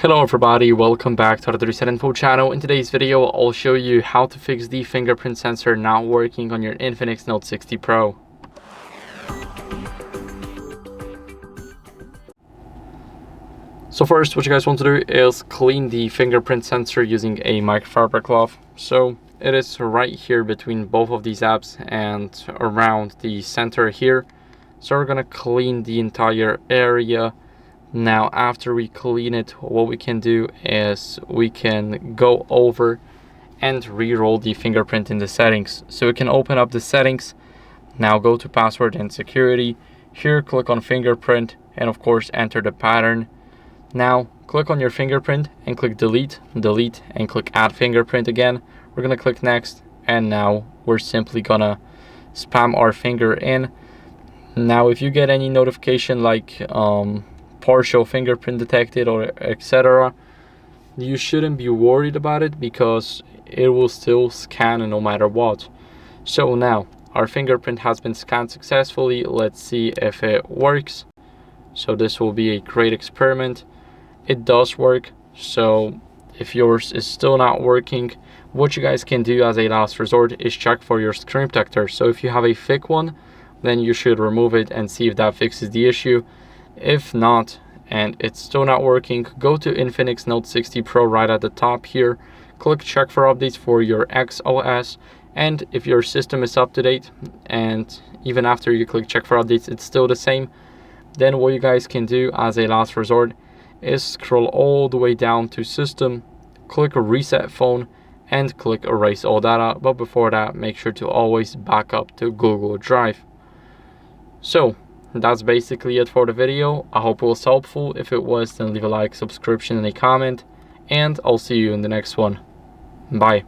Hello everybody, welcome back to the HardReset.Info channel. In today's video, I'll show you how to fix the fingerprint sensor not working on your INFINIX Note 60 Pro. So first, what you guys want to do is clean the fingerprint sensor using a microfiber cloth. So it is right here between both of these apps and around the center here. So we're gonna clean the entire area. Now, after we clean it, what we can do is we can go over and re-roll the fingerprint in the settings. So we can open up the settings. Now go to password and security. Here, click on fingerprint and of course enter the pattern. Now click on your fingerprint and click delete, and click add fingerprint again. We're gonna click next, and now we're simply gonna spam our finger in. Now if you get any notification like partial fingerprint detected or etc., you shouldn't be worried about it because it will still scan no matter what. So now our fingerprint has been scanned successfully. Let's see if it works. So this will be a great experiment. It does work. So if yours is still not working, what you guys can do as a last resort is check for your screen protector. So if you have a thick one, then you should remove it and see if that fixes the issue. If not, and it's still not working, go to INFINIX Note 60 Pro right at the top here, click check for updates for your XOS, and if your system is up to date and even after you click check for updates it's still the same, then what you guys can do as a last resort is scroll all the way down to system, click reset phone, and click erase all data. But before that, make sure to always back up to Google Drive. So that's basically it for the video. I hope it was helpful. If it was, then leave a like, subscription, and a comment, and I'll see you in the next one. Bye.